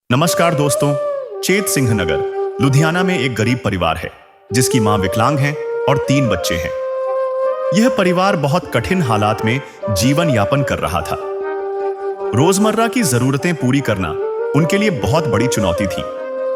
नमस्कार दोस्तों। चेत सिंह नगर लुधियाना में एक गरीब परिवार है जिसकी मां विकलांग है और 3 बच्चे हैं। यह परिवार बहुत कठिन हालात में जीवन यापन कर रहा था। रोजमर्रा की जरूरतें पूरी करना उनके लिए बहुत बड़ी चुनौती थी।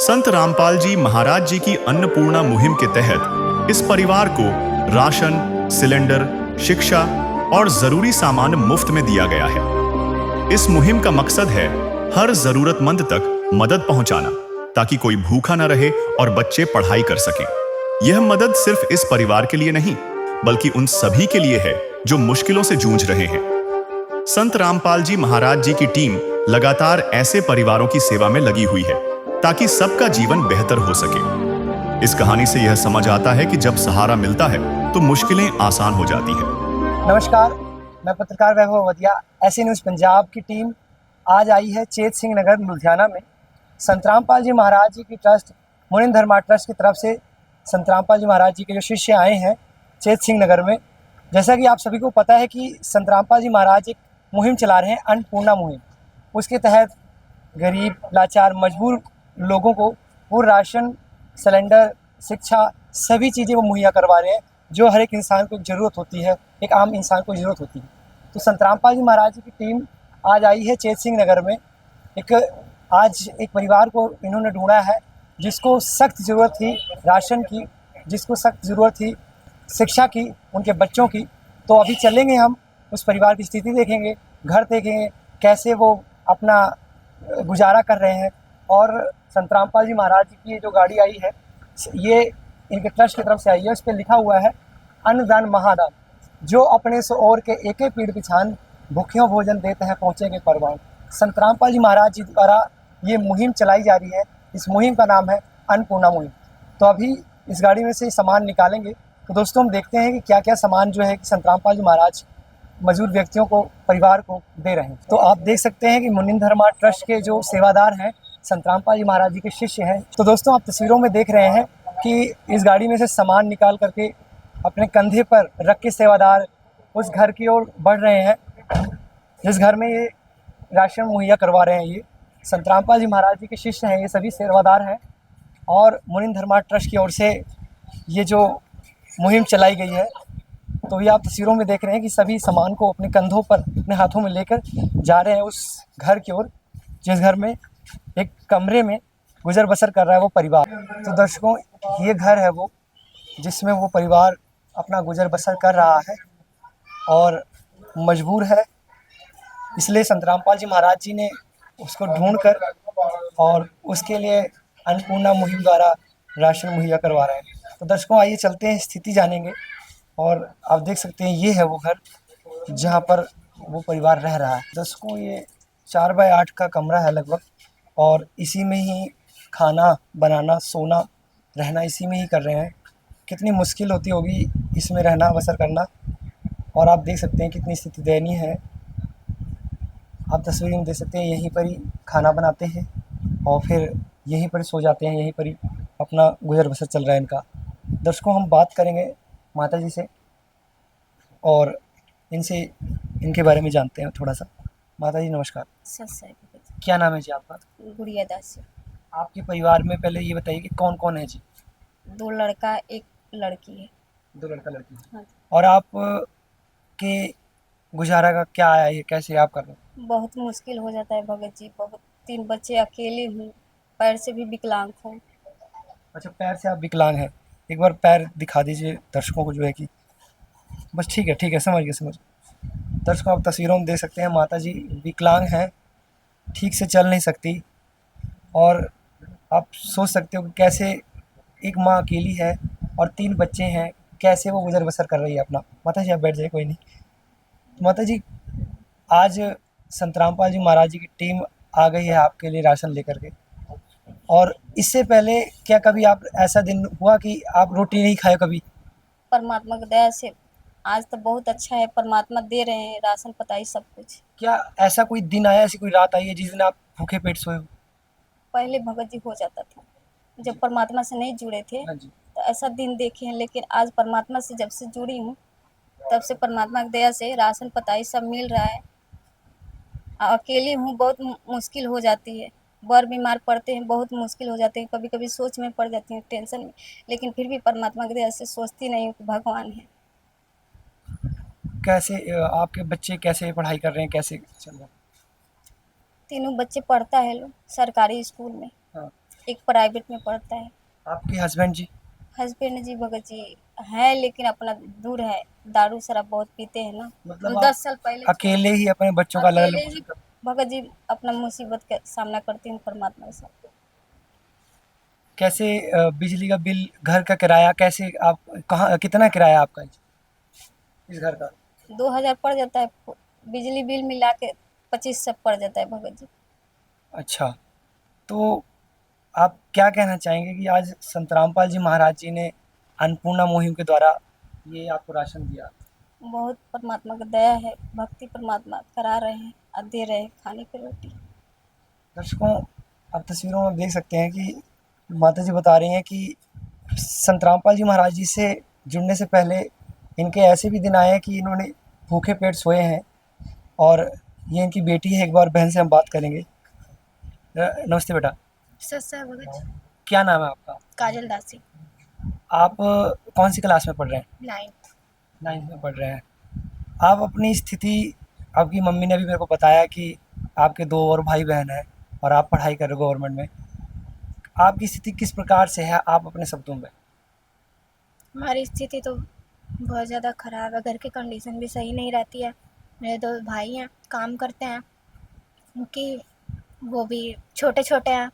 संत रामपाल जी महाराज जी की अन्नपूर्णा मुहिम के तहत इस परिवार को राशन, सिलेंडर, शिक्षा और जरूरी सामान मुफ्त में दिया गया है। इस मुहिम का मकसद है हर जरूरतमंद तक मदद पहुंचाना ताकि कोई भूखा न रहे और बच्चे पढ़ाई कर सकें। यह मदद सिर्फ इस परिवार के लिए नहीं बल्कि उन सभी के लिए है जो मुश्किलों से जूझ रहे हैं। संत रामपाल जी महाराज जी की टीम लगातार ऐसे परिवारों की सेवा में लगी हुई है ताकि सबका जीवन बेहतर हो सके। इस कहानी से यह समझ आता है कि जब सहारा मिलता है तो मुश्किलें आसान हो जाती हैं। नमस्कार, मैं पत्रकार वैभव वधिया, ऐसे न्यूज़ पंजाब की टीम आज आई है चेत सिंह नगर लुधियाना में। संत रामपाल जी महाराज जी की ट्रस्ट मुनिन धर्मा ट्रस्ट की तरफ से संत रामपाल जी महाराज जी के जो शिष्य आए हैं चेत सिंह नगर में। जैसा कि आप सभी को पता है कि संत रामपाल जी महाराज एक मुहिम चला रहे हैं, अन्नपूर्णा मुहिम। उसके तहत गरीब, लाचार, मजबूर लोगों को वो राशन, सिलेंडर, शिक्षा सभी चीज़ें वो मुहैया करवा रहे हैं जो हर एक इंसान को ज़रूरत होती है, एक आम इंसान को ज़रूरत होती है। तो संत रामपाल जी महाराज जी की टीम आज आई है चेत सिंह नगर में। आज एक परिवार को इन्होंने ढूंढा है जिसको सख्त ज़रूरत थी राशन की, जिसको सख्त ज़रूरत थी शिक्षा की, उनके बच्चों की। तो अभी चलेंगे हम, उस परिवार की स्थिति देखेंगे, घर देखेंगे, कैसे वो अपना गुजारा कर रहे हैं। और संत रामपाल जी महाराज जी की जो गाड़ी आई है ये इनके ट्रस्ट की तरफ से आई है। उस पर लिखा हुआ है अन्नदान महादान, जो अपने सो और के एके पीड़ पिछान भूखियों भोजन देते हैं पहुँचेंगे परवान। संत रामपाल जी महाराज जी द्वारा ये मुहिम चलाई जा रही है। इस मुहिम का नाम है अन्नपूर्णा मुहिम। तो अभी इस गाड़ी में से सामान निकालेंगे। तो दोस्तों हम देखते हैं कि क्या क्या सामान जो है कि संत रामपाल जी महाराज मजदूर व्यक्तियों को, परिवार को दे रहे हैं। तो आप देख सकते हैं कि मुनिन धर्मा ट्रस्ट के जो सेवादार हैं संत रामपाल जी महाराज जी के शिष्य हैं। तो दोस्तों आप तस्वीरों में देख रहे हैं कि इस गाड़ी में से सामान निकाल करके अपने कंधे पर रख के सेवादार उस घर की ओर बढ़ रहे हैं जिस घर में ये राशन मुहैया करवा रहे हैं। ये संत रामपाल जी महाराज जी के शिष्य हैं, ये सभी सेवादार हैं। और मुनिन धर्मा ट्रस्ट की ओर से ये जो मुहिम चलाई गई है, तो ये आप तस्वीरों में देख रहे हैं कि सभी सामान को अपने कंधों पर, अपने हाथों में लेकर जा रहे हैं उस घर की ओर जिस घर में एक कमरे में गुजर बसर कर रहा है वो परिवार। तो दर्शकों, ये घर है वो जिसमें वो परिवार अपना गुजर बसर कर रहा है और मजबूर है। इसलिए संत रामपाल जी महाराज जी ने उसको ढूंढ कर और उसके लिए अन्नपूर्णा मुहिम द्वारा राशन मुहैया करवा रहे हैं। तो दर्शकों आइए चलते हैं, स्थिति जानेंगे। और आप देख सकते हैं ये है वो घर जहाँ पर वो परिवार रह रहा है। दर्शकों ये 4 बाय 8 का कमरा है लगभग, और इसी में ही खाना बनाना, सोना, रहना इसी में ही कर रहे हैं। कितनी मुश्किल होती होगी इसमें रहना, बसर करना। और आप देख सकते हैं कितनी स्थिति दयनीय है। आप तस्वीर में देख सकते हैं यहीं पर ही खाना बनाते हैं और फिर यहीं पर ही सो जाते हैं, यहीं पर ही अपना गुजर बसर चल रहा है इनका। दर्शकों हम बात करेंगे माता जी से और इनसे इनके बारे में जानते हैं थोड़ा सा। माता जी नमस्कार। क्या नाम है जी आपका? गुड़िया दास। आपके परिवार में पहले ये बताइए कि कौन कौन है जी? 2 लड़का 1 लड़की है। 2 लड़का लड़की। हाँ। और आप के गुजारा का क्या आया, ये कैसे आप कर रहे हैं? बहुत मुश्किल हो जाता है भगत जी, बहुत। 3 बच्चे, अकेले हूँ, पैर से भी विकलांग हूँ। अच्छा, पैर से आप विकलांग हैं। एक बार पैर दिखा दीजिए दर्शकों को, जो है कि बस ठीक है, समझ गए। दर्शकों आप तस्वीरों में देख सकते हैं माता जी विकलांग हैं, ठीक से चल नहीं सकती। और आप सोच सकते हो कि कैसे एक माँ अकेली है और 3 बच्चे हैं, कैसे वो गुजर बसर कर रही है अपना। माता जी आप बैठ जाइए, कोई नहीं। तो माता जी आज संत रामपाल जी महाराज जी की टीम आ गई है आपके लिए राशन लेकर के। और इससे पहले क्या कभी आप ऐसा दिन हुआ कि आप रोटी नहीं खाए कभी? परमात्मा की दया से आज तो बहुत अच्छा है, परमात्मा दे रहे हैं राशन पताई सब कुछ। क्या ऐसा कोई दिन आया, ऐसी कोई रात आई है जिस दिन आप भूखे पेट सोए हो? पहले भगत जी हो जाता था, जब परमात्मा से नहीं जुड़े थे हाँ जी। तो ऐसा दिन देखे हैं, लेकिन आज परमात्मा से जब से जुड़ी हूँ तब से परमात्मा की दया से राशन पताई सब मिल रहा है। अकेली हूँ, बहुत मुश्किल हो जाती है। बर बीमार पड़ते हैं, बहुत मुश्किल हो जाते हैं, कभी कभी सोच में पड़ जाती हूँ, टेंशन में, लेकिन फिर भी परमात्मा की दया से सोचती नहीं हूँ कि भगवान है। कैसे आपके बच्चे कैसे पढ़ाई कर रहे हैं, कैसे चल रहा है? तीनों बच्चे पढ़ता है लोग सरकारी स्कूल में, हाँ। एक प्राइवेट में पढ़ता है। आपके हस्बैंड जी? हस्बैंड जी भगत जी है, लेकिन अपना दूर है, दारू शराब बहुत पीते हैं ना। मतलब हम आप 10 साल पहले अकेले ही अपने बच्चों का अलग अलग अकेले पोषण ही कर? भगत जी अपना मुसीबत का सामना करते हैं परमात्मा के साथ। कैसे बिजली का बिल, घर का किराया कैसे, आप कहाँ, कितना किराया आपका इस घर का? 2000 पड़ जाता है, बिजली बिल मिला के 25 सब पड़ जाता है भगत जी। अच्छा, तो आप क्या कहना चाहेंगे कि आज संत रामपाल जी महाराज जी ने अन्नपूर्णा मुहिम के द्वारा ये आपको राशन दिया? बहुत परमात्मा का दया है, भक्ति परमात्मा करा रहे हैं और दे रहे हैं खाने की रोटी। दर्शकों, आप तस्वीरों में देख सकते हैं कि माता जी बता रही हैं कि संत रामपाल जी महाराज जी से जुड़ने से पहले इनके ऐसे भी दिन आए हैं कि इन्होंने भूखे पेट सोए हैं। और ये इनकी बेटी है, एक बार बहन से हम बात करेंगे। नमस्ते बेटा, सच्चा भगत जी। क्या नाम है आपका? काजल दासी। आप कौन सी क्लास में पढ़ रहे हैं? 9th। 9th में पढ़ रहे हैं। आप अपनी स्थिति, आपकी मम्मी ने भी मेरे को बताया कि आपके 2 और भाई बहन हैं और आप पढ़ाई कर रहे हो गवर्नमेंट में। आपकी स्थिति किस प्रकार से है, आप अपने शब्दों में? हमारी स्थिति तो बहुत ज़्यादा ख़राब है, घर की कंडीशन भी सही नहीं रहती है। मेरे 2 भाई हैं, काम करते हैं, उनकी वो भी छोटे-छोटे हैं,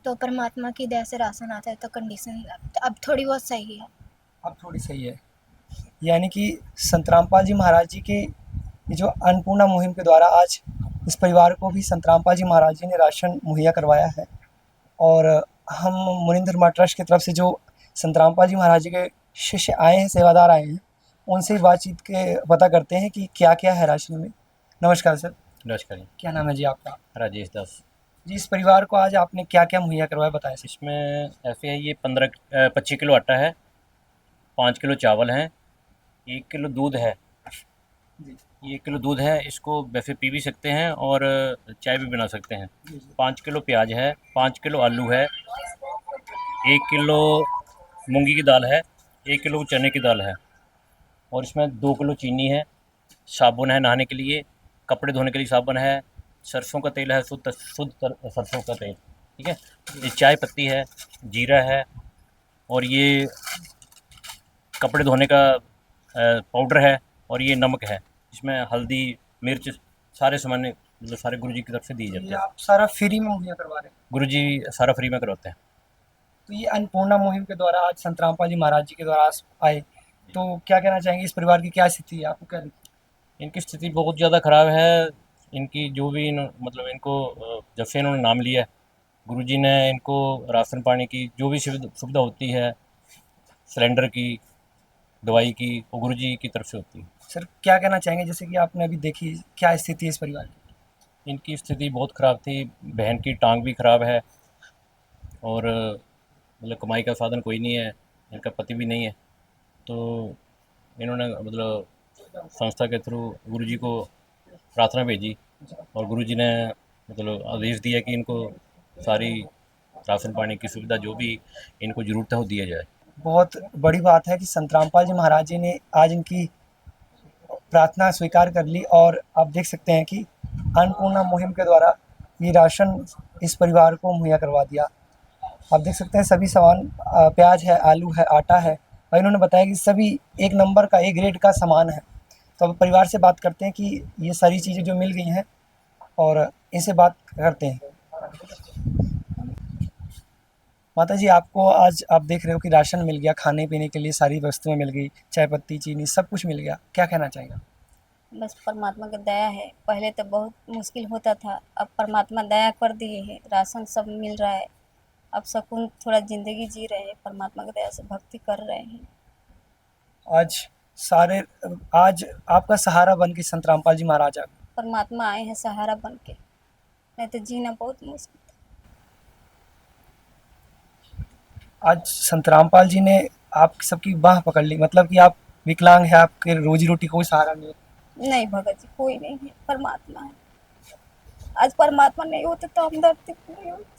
तो परमात्मा की दया से राशन आता है, तो कंडीशन अब थोड़ी बहुत सही है। अब थोड़ी सही है। यानी कि संत रामपाल जी महाराज जी के ये जो अन्नपूर्णा मुहिम के द्वारा आज इस परिवार को भी संत रामपाल जी महाराज जी ने राशन मुहैया करवाया है। और हम मुनीन्द्र धर्मा ट्रस्ट की तरफ से जो संत रामपाल जी महाराज जी के शिष्य आए हैं, सेवादार आए हैं, उनसे बातचीत के पता करते हैं कि क्या-क्या है राशन में। नमस्कार सर, नमस्कार जी। क्या नाम है जी आपका? राजेश दास। जी, इस परिवार को आज आपने क्या-क्या मुहैया करवाया, बताएँ सर? इसमें ऐसे है, ये 25 किलो आटा है, 5 किलो चावल हैं, 1 किलो दूध है। जी, ये 1 किलो दूध है, इसको वैसे पी भी सकते हैं और चाय भी बना सकते हैं। जी, जी। 5 किलो प्याज है, 5 किलो आलू है, 1 किलो मूंगी की दाल है, 1 किलो चने की दाल है और इसमें 2 किलो चीनी है, साबुन है नहाने के लिए, कपड़े धोने के लिए साबुन है, सरसों का तेल है, शुद्ध शुद्ध सरसों का तेल, ठीक है। ये चाय पत्ती है, जीरा है और ये कपड़े धोने का पाउडर है और ये नमक है। इसमें हल्दी, मिर्च, सारे सामान मतलब सारे गुरुजी की तरफ से दिए जाते ये हैं। आप सारा फ्री में मुहैया करवा रहे हैं? गुरुजी सारा फ्री में करवाते हैं। तो ये अन्नपूर्णा मुहिम के द्वारा आज संत रामपाल जी महाराज जी के द्वारा आए, तो क्या कहना चाहेंगे, इस परिवार की क्या स्थिति है, आपको क्या दिखती इनकी स्थिति बहुत ज़्यादा ख़राब है। इनकी जो भी मतलब इनको जब से इन्होंने नाम लिया है, गुरुजी ने इनको राशन पानी की जो भी सुविधा होती है, सिलेंडर की, दवाई की, वो गुरुजी की तरफ से होती है। है? सर, क्या कहना चाहेंगे, जैसे कि आपने अभी देखी, क्या स्थिति है इस परिवार की? इनकी स्थिति बहुत ख़राब थी, बहन की टांग भी ख़राब है और मतलब कमाई का साधन कोई नहीं है, इनका पति भी नहीं है। तो इन्होंने मतलब संस्था के थ्रू गुरुजी को प्रार्थना भेजी और गुरुजी ने मतलब आदेश दिया कि इनको सारी राशन पानी की सुविधा जो भी इनको ज़रूरत है वो दिया जाए। बहुत बड़ी बात है कि संत रामपाल जी महाराज जी ने आज इनकी प्रार्थना स्वीकार कर ली और आप देख सकते हैं कि अन्नपूर्णा मुहिम के द्वारा ये राशन इस परिवार को मुहैया करवा दिया। आप देख सकते हैं सभी सामान, प्याज है, आलू है, आटा है, और इन्होंने बताया कि सभी एक नंबर का, ए ग्रेड का सामान है। तो अब परिवार से बात करते हैं कि ये सारी चीज़ें जो मिल गई हैं और इनसे बात करते हैं। माता जी, आपको आज आप देख रहे हो कि राशन मिल गया, खाने पीने के लिए सारी वस्तुएं मिल गई, चाय पत्ती, चीनी, सब कुछ मिल गया, क्या कहना चाहेंगे? बस परमात्मा की दया है, पहले तो बहुत मुश्किल होता था, अब परमात्मा दया कर दिए हैं, राशन सब मिल रहा है, अब सुकून थोड़ा ज़िंदगी जी रहे हैं, परमात्मा की दया से भक्ति कर रहे हैं। आज सारे, आज आपका सहारा बन के संत रामपाल जी महाराज आ गए। परमात्मा आए हैं सहारा बन के, नहीं तो जीना बहुत मुश्किल था। आज संत रामपाल जी ने आप सबकी बाह पकड़ ली, मतलब कि आप विकलांग है, आपके रोजी रोटी कोई सहारा नहीं है। नहीं भगत जी, कोई नहीं है, परमात्मा है। आज परमात्मा नहीं होते तो हम धरती पे नहीं होते।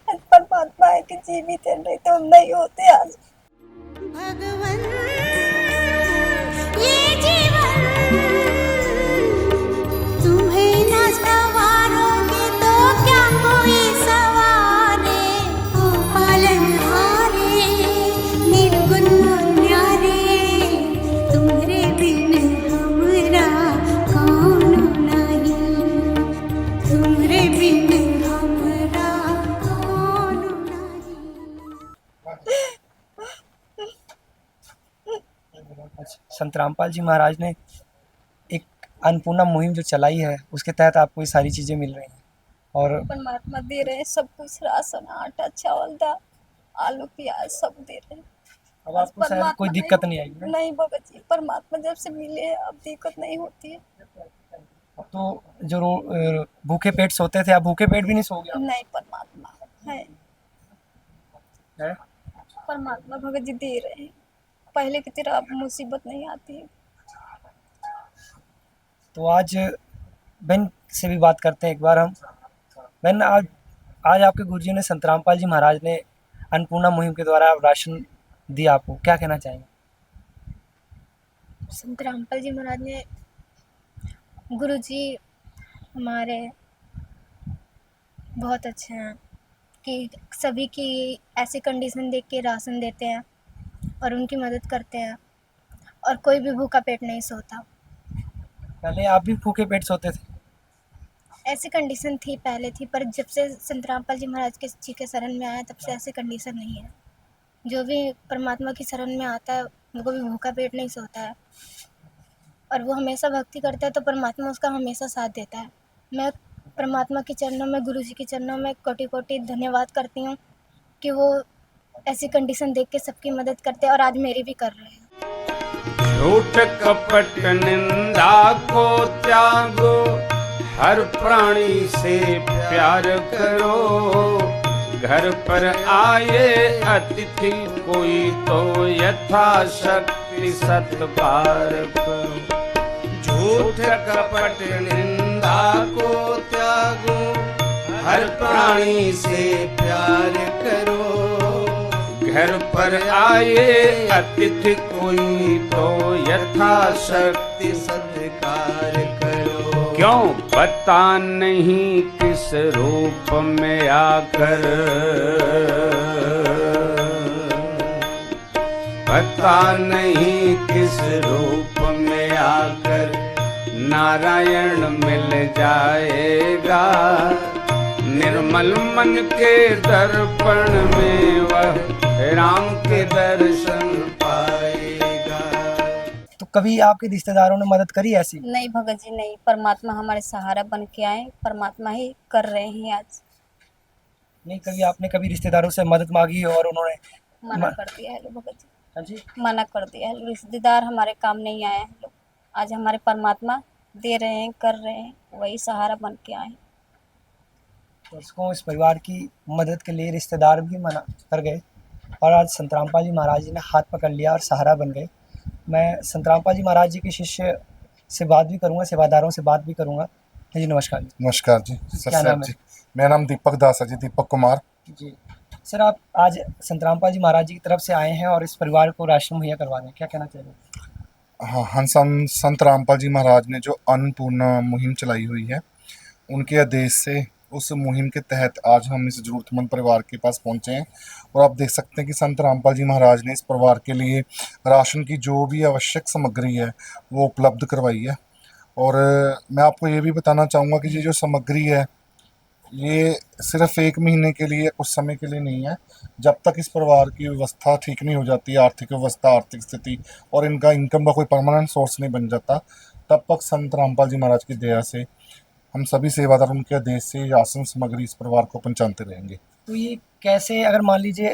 आज परमात्मा है कि जीवित है, नहीं तो हम नहीं होते आज। भगवन ये जीवन तुम्हें न सवारोगे तो क्या कोई सवारे। ओ पालनहारे निर्गुण न्यारे तुम्हारे बिन हमरा कौन नहीं। तुम्हारे बिन हमरा कौन नहीं। संत रामपाल जी महाराज ने एक अन्नपूर्णा मुहिम जो चलाई है उसके तहत आपको ये सारी चीज़ें मिल रही हैं और परमात्मा दे रहे हैं सब कुछ, राशन, आटा, चावल, दाल, आलू, प्याज सब दे रहे हैं। अब आपको शायद कोई दिक्कत नहीं आएगी। नहीं भगत जी, परमात्मा जब से मिले हैं अब दिक्कत नहीं होती है। अब तो जो भूखे पेट सोते थे आप भूखे पेट भी नहीं सो गया नहीं, परमात्मा है, है? परमात्मा भगत जी दे रहे हैं। पहले की तरह अब मुसीबत नहीं आती है। तो आज बहन से भी बात करते हैं एक बार हम। बहन, आज आपके गुरुजी ने संत रामपाल जी महाराज ने अन्नपूर्णा मुहिम के द्वारा राशन दिया, आपको क्या कहना चाहेंगे? संत रामपाल जी महाराज ने, गुरुजी हमारे बहुत अच्छे हैं कि सभी की ऐसी कंडीशन देख के राशन देते हैं और उनकी मदद करते हैं और कोई भी भूखा पेट नहीं सोता। पहले आप भी भूखे पेट सोते थे? ऐसी कंडीशन थी पहले थी, पर जब से संत रामपाल जी महाराज के जी के शरण में आए तब से ऐसी कंडीशन नहीं है। जो भी परमात्मा की शरण में आता है उनको भी भूखा पेट नहीं सोता है और वो हमेशा भक्ति करता है तो परमात्मा उसका हमेशा साथ देता है। मैं परमात्मा के चरणों में, गुरु जी के चरणों में कोटि कोटि धन्यवाद करती हूँ कि वो ऐसी कंडीशन देख के सबकी मदद करते हैं और आज मेरी भी कर रहे हैं। झूठ कपट निंदा को त्यागो, हर प्राणी से प्यार करो। घर पर आए अतिथि कोई तो यथाशक्ति सत्कार करो। झूठ कपट निंदा को त्यागो, हर प्राणी से प्यार करो। घर पर आए अतिथि कोई तो यथाशक्ति सत्कार करो। क्यों पता नहीं किस रूप में आकर, पता नहीं किस रूप में आकर नारायण मिल जाएगा। निर्मल मन के दर्पण में वह राम के दर्शन पाएगा। तो कभी आपके रिश्तेदारों ने मदद करी ऐसी? नहीं भगत जी नहीं, परमात्मा हमारे सहारा बन के आए, परमात्मा ही कर रहे हैं आज। नहीं, कभी आपने कभी रिश्तेदारों से मदद मांगी हो और उन्होंने मना कर दिया है लोग भगत जी, हाँ जी? मना कर दिया है। रिश्तेदार हमारे काम नहीं आए हैं लोग, आज हमारे परमात्मा दे रहे हैं, कर रहे हैं, वही सहारा बन के आए। तो उसको इस परिवार की मदद के लिए रिश्तेदार भी मना कर गए और आज संत रामपाल जी महाराज जी ने हाथ पकड़ लिया और सहारा बन गए। मैं संत रामपाल जी महाराज जी के शिष्य से बात भी करूंगा, सेवादारों से बात भी करूंगा। जी नमस्कार जी। नमस्कार जी। क्या नाम है? जी, मेरा नाम दीपक दास है जी, दीपक कुमार जी। सर, आप आज संत रामपाल जी महाराज जी की तरफ से आए हैं और इस परिवार को राशन मुहैया करवा रहे हैं, क्या कहना चाहिए? हाँ, हम संत रामपाल जी महाराज ने जो अन्नपूर्णा मुहिम चलाई हुई है, उनके आदेश से उस मुहिम के तहत आज हम इस ज़रूरतमंद परिवार के पास पहुंचे हैं और आप देख सकते हैं कि संत रामपाल जी महाराज ने इस परिवार के लिए राशन की जो भी आवश्यक सामग्री है वो उपलब्ध करवाई है। और मैं आपको ये भी बताना चाहूँगा कि ये जो सामग्री है ये सिर्फ 1 महीने के लिए, कुछ समय के लिए नहीं है। जब तक इस परिवार की व्यवस्था ठीक नहीं हो जाती, आर्थिक व्यवस्था, आर्थिक स्थिति और इनका इनकम का कोई परमानेंट सोर्स नहीं बन जाता, तब तक संत रामपाल जी महाराज की दया से हम सभी सेवादार उनके आदेश से राशन सामग्री इस परिवार को पहुंचाते रहेंगे। तो ये कैसे, अगर मान लीजिए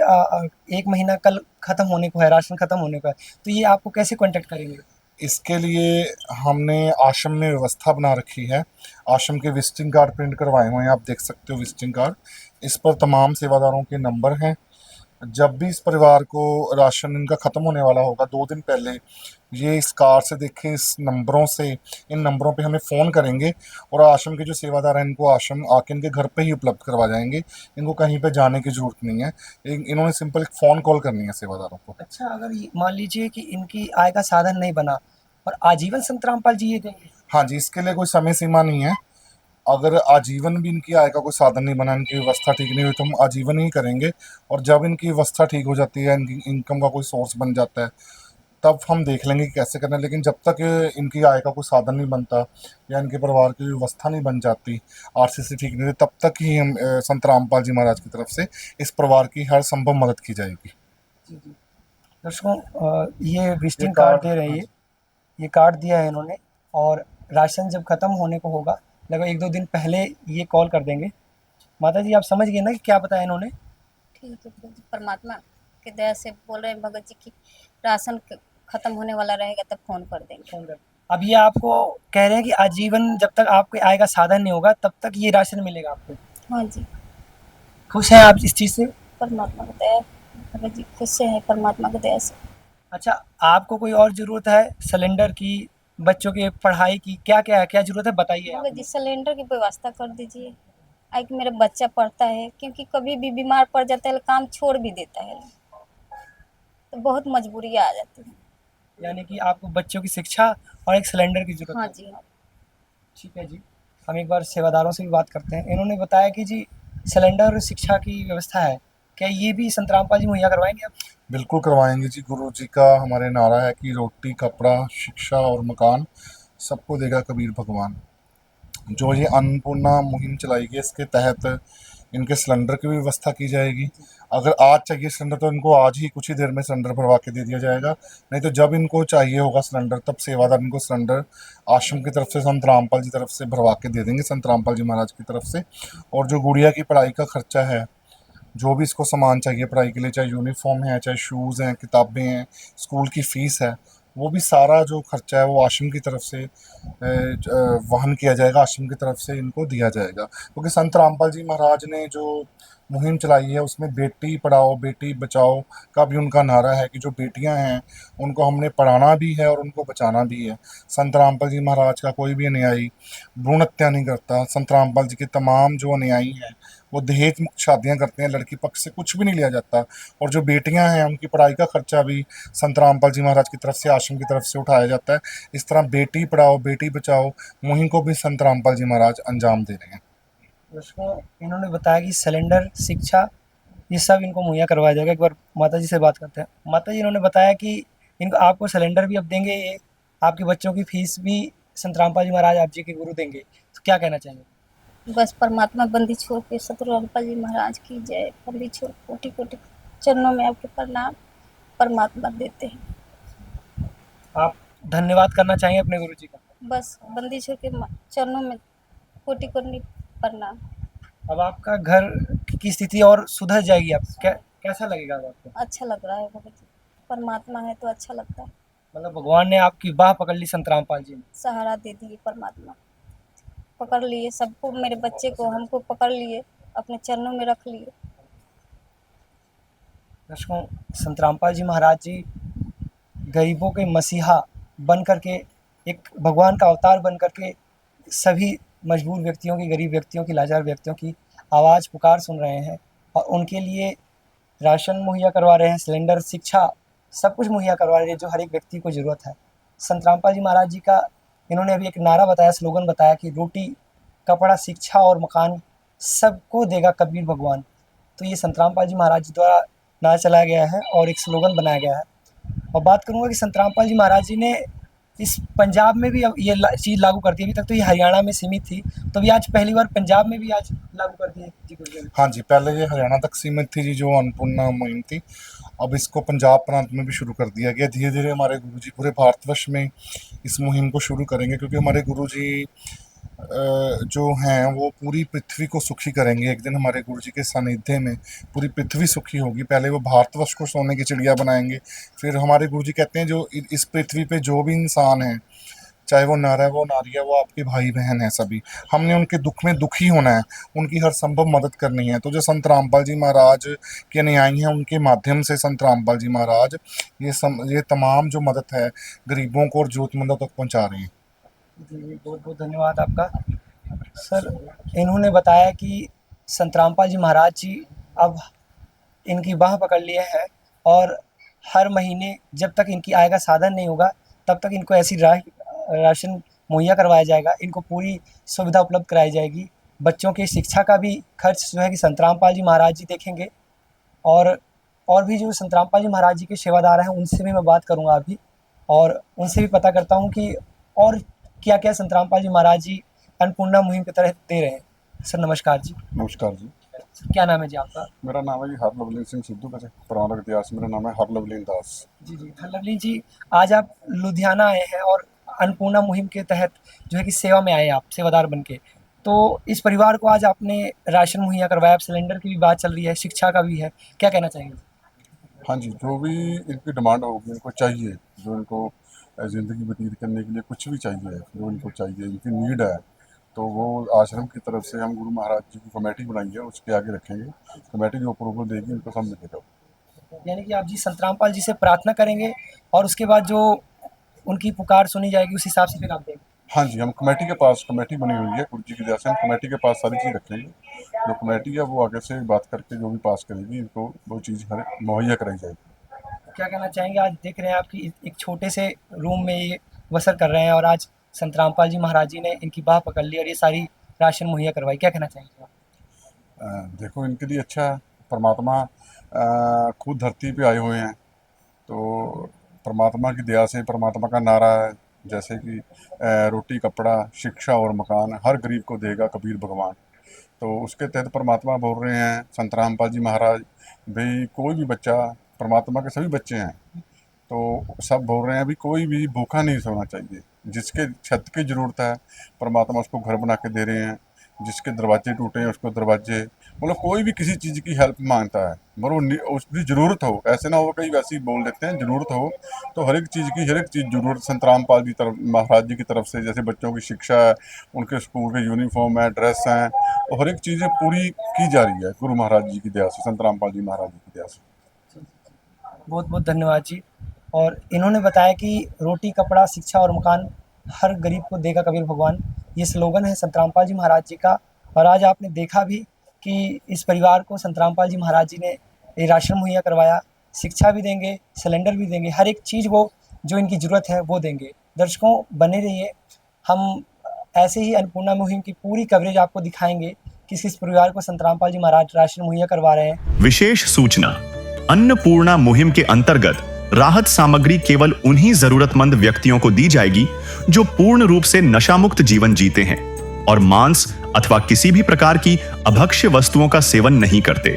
1 महीना कल ख़त्म होने को है, राशन ख़त्म होने का है, तो ये आपको कैसे कांटेक्ट करेंगे? इसके लिए हमने आश्रम में व्यवस्था बना रखी है। आश्रम के विजिटिंग कार्ड प्रिंट करवाए हुए हैं, आप देख सकते हो विजिटिंग कार्ड। इस पर तमाम सेवादारों के नंबर हैं जब भी इस परिवार को राशन इनका ख़त्म होने वाला होगा 2 दिन पहले ये इस कार्ड से देखें, इस नंबरों से, इन नंबरों पे हमें फ़ोन करेंगे और आश्रम के जो सेवादार हैं इनको आश्रम आके इनके घर पे ही उपलब्ध करवा जाएंगे। इनको कहीं पे जाने की ज़रूरत नहीं है। इन्होंने सिंपल एक फ़ोन कॉल करनी है सेवादारों को। अच्छा, अगर मान लीजिए कि इनकी आय का साधन नहीं बना और आजीवन संत रामपाल जी ये देंगे? हाँ जी, इसके लिए कोई समय सीमा नहीं है। अगर आजीवन भी इनकी आय का कोई साधन नहीं बना, इनकी व्यवस्था ठीक नहीं हुई, तो हम आजीवन ही करेंगे। और जब इनकी व्यवस्था ठीक हो जाती है, इनकी इनकम का कोई सोर्स बन जाता है, तब हम देख लेंगे कि कैसे करना है। लेकिन जब तक इनकी आय का कोई साधन नहीं बनता या इनके परिवार की व्यवस्था नहीं बन जाती, आरसीसी ठीक नहीं होती, तब तक ही हम संत रामपाल जी महाराज की तरफ से इस परिवार की हर संभव मदद की जाएगी। दर्शकों, ये विजिटिंग कार्ड दे रहे हैं, ये कार्ड दिया है इन्होंने, और राशन जब ख़त्म होने को होगा लगभग 1-2 दिन पहले ये कॉल कर देंगे। माता जी, आप समझ गए ना कि क्या बताया इन्होंने? ठीक है भगत जी, परमात्मा की दया से बोल रहे हैं भगत जी की राशन ख़त्म होने वाला रहेगा तब फ़ोन कर देंगे। अब ये आपको कह रहे हैं कि आजीवन जब तक आपके आय का साधन नहीं होगा तब तक ये राशन मिलेगा आपको। हाँ जी, खुश हैं आप इस चीज़ से? परमात्मा की दया भगत जी, खुश से है परमात्मा की दया से। अच्छा, आपको कोई और ज़रूरत है सिलेंडर की, बच्चों की पढ़ाई की, क्या ज़रूरत है बताइए आप? भगत जी सिलेंडर की व्यवस्था कर दीजिए। आई कि मेरा बच्चा पढ़ता है, क्योंकि कभी भी बीमार पड़ जाता है, काम छोड़ भी देता है, तो बहुत मजबूरी आ जाती है। यानी कि आपको बच्चों की शिक्षा और एक सिलेंडर की ज़रूरत हाँ है। जी, हाँ। ठीक है जी, हम एक बार सेवादारों से भी बात करते हैं। इन्होंने बताया कि जी सिलेंडर और शिक्षा की व्यवस्था है, क्या ये भी संत रामपाल जी मुहैया करवाएंगे आप? बिल्कुल करवाएंगे जी। गुरु जी का हमारे नारा है कि रोटी, कपड़ा, शिक्षा और मकान सबको देगा कबीर भगवान। जो ये अन्नपूर्णा मुहिम चलाई गई, इसके तहत इनके सिलेंडर की भी व्यवस्था की जाएगी। अगर आज चाहिए सिलेंडर तो इनको आज ही कुछ ही देर में सिलेंडर भरवा के दे दिया जाएगा। नहीं तो जब इनको चाहिए होगा सिलेंडर, तब सेवादार इनको सिलेंडर आश्रम की तरफ से, संत रामपाल जी तरफ से भरवा के दे देंगे, संत रामपाल जी महाराज की तरफ से। और जो गुड़िया की पढ़ाई का खर्चा है, जो भी इसको सामान चाहिए पढ़ाई के लिए, चाहे यूनिफॉर्म है, चाहे शूज़ हैं, किताबें हैं, स्कूल की फ़ीस है, वो भी सारा जो खर्चा है वो आश्रम की तरफ से वहन किया जाएगा, आश्रम की तरफ से इनको दिया जाएगा। क्योंकि संत रामपाल जी महाराज ने जो मुहिम चलाई है उसमें बेटी पढ़ाओ बेटी बचाओ का भी उनका नारा है कि जो बेटियां हैं उनको हमने पढ़ाना भी है और उनको बचाना भी है। संत रामपाल जी महाराज का कोई भी अनुयायी भ्रूण हत्या नहीं करता। संत रामपाल जी के तमाम जो अनुयायी हैं वो दहेज मुक्त शादियाँ करते हैं, लड़की पक्ष से कुछ भी नहीं लिया जाता। और जो बेटियां हैं उनकी पढ़ाई का खर्चा भी संत रामपाल जी महाराज की तरफ से, आश्रम की तरफ से उठाया जाता है। इस तरह बेटी पढ़ाओ बेटी बचाओ मुहिम को भी संत रामपाल जी महाराज अंजाम दे रहे हैं। दोस्तों, इन्होंने बताया कि सिलेंडर, शिक्षा, ये सब इनको मुहैया करवाया जाएगा। एक बार माता जी से बात करते हैं। माता जी, इन्होंने बताया कि इनको आपको सिलेंडर भी अब देंगे, ये आपके बच्चों की फीस भी संत रामपाल जी महाराज आप जी के गुरु देंगे, तो क्या कहना चाहेंगे? बस परमात्मा बंदी छोड़ के सतगुरु रामपाल जी महाराज की जय। बंदी छोड़ कोटि कोटि चरणों में आपके प्रणाम परमात्मा देते हैं। आप धन्यवाद करना चाहेंगे अपने गुरु जी का? बस बंदी छोड़ के चरणों में कोटि कोटि प्रणाम। अब आपका घर की स्थिति और सुधर जाएगी, आप कैसा लगेगा अब आपको? अच्छा लग रहा है भगत जी, परमात्मा है तो अच्छा लगता है। मतलब भगवान ने आपकी बाह पकड़ ली संत रामपाल जी ने। सहारा दे दिए परमात्मा, पकड़ लिए सबको, मेरे बच्चे को, हमको पकड़ लिए, अपने चरणों में रख लिए। दर्शकों, संत रामपाल जी महाराज जी गरीबों के मसीहा बन करके, एक भगवान का अवतार बन करके सभी मजबूर व्यक्तियों की, गरीब व्यक्तियों की, लाचार व्यक्तियों की आवाज़ पुकार सुन रहे हैं और उनके लिए राशन मुहैया करवा रहे हैं, सिलेंडर, शिक्षा, सब कुछ मुहैया करवा रहे हैं जो हर एक व्यक्ति को ज़रूरत है। संत रामपाल जी महाराज जी का इन्होंने अभी एक नारा बताया, स्लोगन बताया कि रोटी, कपड़ा, शिक्षा और मकान सबको देगा कबीर भगवान। तो ये संत रामपाल जी महाराज जी द्वारा नारा चलाया गया है और एक स्लोगन बनाया गया है। और बात करूँगा कि संत रामपाल जी महाराज जी ने इस पंजाब में भी अब ये चीज़ लागू कर दी। अभी तक तो ये हरियाणा में सीमित थी, तो भी आज पहली बार पंजाब में भी आज लागू कर दी है जी गुरुजी ने। हाँ जी, पहले ये हरियाणा तक सीमित थी जी, जो अन्नपूर्णा मुहिम थी। अब इसको पंजाब प्रांत में भी शुरू कर दिया गया। धीरे धीरे हमारे गुरुजी पूरे भारतवर्ष में इस मुहिम को शुरू करेंगे, क्योंकि हमारे गुरुजी जो हैं वो पूरी पृथ्वी को सुखी करेंगे। एक दिन हमारे गुरुजी के सानिध्य में पूरी पृथ्वी सुखी होगी। पहले वो भारतवर्ष को सोने की चिड़िया बनाएंगे, फिर हमारे गुरुजी कहते हैं जो इस पृथ्वी पे जो भी इंसान है, चाहे वो नर है, वो नारी है, वो आपके भाई बहन है सभी। हमने उनके दुख में दुखी होना है, उनकी हर संभव मदद करनी है। तो जो संत रामपाल जी महाराज के अनुयायी हैं, उनके माध्यम से संत रामपाल जी महाराज ये तमाम जो मदद है गरीबों को और जरूरतमंदों तक पहुंचा रहे हैं। जी, बहुत बहुत धन्यवाद आपका। सर, इन्होंने बताया कि संत रामपाल जी महाराज जी अब इनकी बाह पकड़ लिए है और हर महीने जब तक इनकी आय का साधन नहीं होगा तब तक इनको ऐसी राशन मुहैया करवाया जाएगा, इनको पूरी सुविधा उपलब्ध कराई जाएगी। बच्चों की शिक्षा का भी खर्च जो है कि संत रामपाल जी महाराज जी देखेंगे। और भी जो संत रामपाल जी महाराज जी के सेवादार हैं उनसे भी मैं बात करूंगा अभी, और उनसे भी पता करता हूं कि और क्या क्या संत रामपाल जी महाराज जी अन्नपूर्णा मुहिम के तहत दे रहे हैं। सर नमस्कार जी। नमस्कार जी। क्या नाम है जी आपका? मेरा नाम है जी हरलवलीन सिंह सिद्धू। वैसे पुराना इतिहास मेरा नाम है हरलवलीन दास। जी जी, हरलवलीन जी, आज आप लुधियाना आए हैं और अन्नपूर्णा मुहिम के तहत जो है कि सेवा में आए आप सेवादार बन के। तो इस परिवार को आज आपने राशन मुहैया करवाया, सिलेंडर की भी बात चल रही है, शिक्षा का भी है, क्या कहना चाहेंगे? हाँ जी, जो भी इनकी डिमांड होगी, इनको चाहिए, जो इनको ज़िंदगी व्यतीत करने के लिए कुछ भी चाहिए, जो इनको चाहिए, इनकी नीड है, तो वो आश्रम की तरफ से हम गुरु महाराज जी की कमेटी बनाई है, उसके आगे रखेंगे। कमेटी जो अप्रूवल देगी उनको सब मिलेगा। यानी कि आप जी संत रामपाल जी से प्रार्थना करेंगे और उसके बाद जो उनकी पुकार सुनी जाएगी उस हिसाब से फिर आप देंगे? हाँ जी, हम कमेटी के पास, कमेटी बनी हुई है गुरु जी की दया से, हम कमेटी के पास सारी चीज़ रखेंगे। जो कमेटी है वो आगे से बात करके जो भी पास करेगी, इनको वो चीज़ हर मुहैया कराई जाएगी। क्या कहना चाहेंगे? आज देख रहे हैं आपकी एक छोटे से रूम में ये बसर कर रहे हैं और आज संत रामपाल जी महाराज जी ने इनकी बाह पकड़ ली और ये सारी राशन मुहैया करवाई, क्या कहना चाहेंगे आप? देखो, इनके लिए अच्छा परमात्मा खुद धरती पे आए हुए हैं, तो परमात्मा की दया से, परमात्मा का नारा है जैसे कि रोटी कपड़ा शिक्षा और मकान हर गरीब को देगा कबीर भगवान। तो उसके तहत परमात्मा बोल रहे हैं संत रामपाल जी महाराज, भाई कोई भी बच्चा, परमात्मा के सभी बच्चे हैं, तो सब बोल रहे हैं अभी कोई भी भूखा नहीं सोना चाहिए। जिसके छत की ज़रूरत है परमात्मा उसको घर बना के दे रहे हैं, जिसके दरवाजे टूटे हैं उसको दरवाजे, मतलब कोई भी किसी चीज़ की हेल्प मांगता है, मगर उसकी ज़रूरत हो, ऐसे ना हो कई वैसे ही बोल देते हैं, ज़रूरत हो तो हर एक चीज़ की ज़रूरत संत रामपाल जी महाराज जी की तरफ से, जैसे बच्चों की शिक्षा है, उनके स्कूल के यूनिफॉर्म है, ड्रेस हैं, और हर एक चीज़ें पूरी की जा रही है गुरु महाराज जी की दया से, संत रामपाल जी महाराज जी की दया से। बहुत बहुत धन्यवाद जी। और इन्होंने बताया कि रोटी कपड़ा शिक्षा और मकान हर गरीब को देगा कबीर भगवान, ये स्लोगन है संत रामपाल जी महाराज जी का। और आज आपने देखा भी कि इस परिवार को संत रामपाल जी महाराज जी ने ये राशन मुहैया करवाया, शिक्षा भी देंगे, सिलेंडर भी देंगे, हर एक चीज़ वो जो इनकी ज़रूरत है वो देंगे। दर्शकों बने रहिए, हम ऐसे ही अन्नपूर्णा मुहिम की पूरी कवरेज आपको दिखाएंगे कि किस परिवार को संत रामपाल जी महाराज राशन मुहैया करवा रहे हैं। विशेष सूचना, अन्नपूर्णा मुहिम के अंतर्गत राहत सामग्री केवल उन्हीं जरूरतमंद व्यक्तियों को दी जाएगी जो पूर्ण रूप से नशामुक्त जीवन जीते हैं और मांस अथवा किसी भी प्रकार की अभक्ष्य वस्तुओं का सेवन नहीं करते।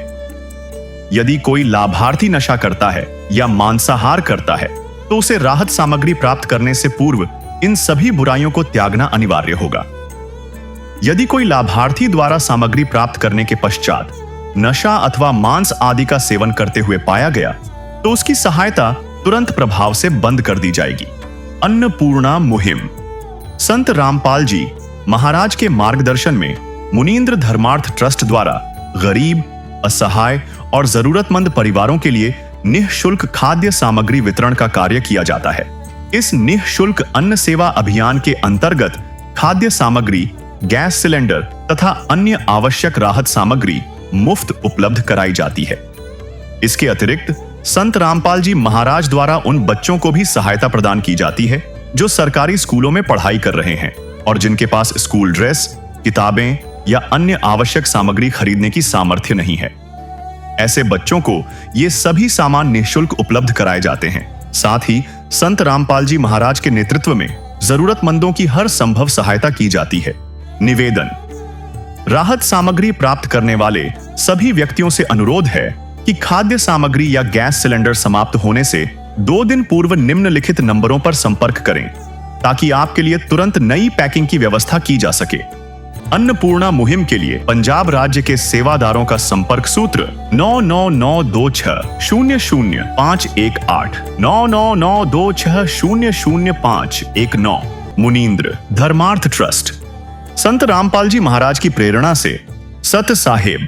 यदि कोई लाभार्थी नशा करता है या मांसाहार करता है तो उसे राहत सामग्री प्राप्त करने से पूर्व इन सभी बुराइयों को त्यागना अनिवार्य होगा। यदि कोई लाभार्थी द्वारा सामग्री प्राप्त करने के पश्चात नशा अथवा मांस आदि का सेवन करते हुए पाया गया तो उसकी सहायता तुरंत प्रभाव से बंद कर दी जाएगी। अन्नपूर्णा मुहिम संत रामपाल जी महाराज के मार्गदर्शन में मुनींद्र धर्मार्थ ट्रस्ट द्वारा गरीब, असहाय और जरूरतमंद परिवारों के लिए निःशुल्क खाद्य सामग्री वितरण का कार्य किया जाता है। इस निःशुल्क अन्न सेवा अभियान के अंतर्गत खाद्य सामग्री, गैस सिलेंडर तथा अन्य आवश्यक राहत सामग्री मुफ्त उपलब्ध कराई जाती है। इसके अतिरिक्त संत रामपाल जी महाराज द्वारा उन बच्चों को भी सहायता प्रदान की जाती है जो सरकारी स्कूलों में पढ़ाई कर रहे हैं और जिनके पास स्कूल ड्रेस, किताबें या अन्य आवश्यक सामग्री खरीदने की सामर्थ्य नहीं है। ऐसे बच्चों को ये सभी सामान निःशुल्क उपलब्ध कराए जाते हैं। साथ ही संत रामपाल जी महाराज के नेतृत्व में जरूरतमंदों की हर संभव सहायता की जाती है। निवेदन, राहत सामग्री प्राप्त करने वाले सभी व्यक्तियों से अनुरोध है कि खाद्य सामग्री या गैस सिलेंडर समाप्त होने से 2 दिन पूर्व निम्नलिखित नंबरों पर संपर्क करें ताकि आपके लिए तुरंत नई पैकिंग की व्यवस्था की जा सके। अन्नपूर्णा मुहिम के लिए पंजाब राज्य के सेवादारों का संपर्क सूत्र 9992600518 9992600519। मुनींद्र धर्मार्थ ट्रस्ट। संत रामपाल जी महाराज की प्रेरणा से सत साहेब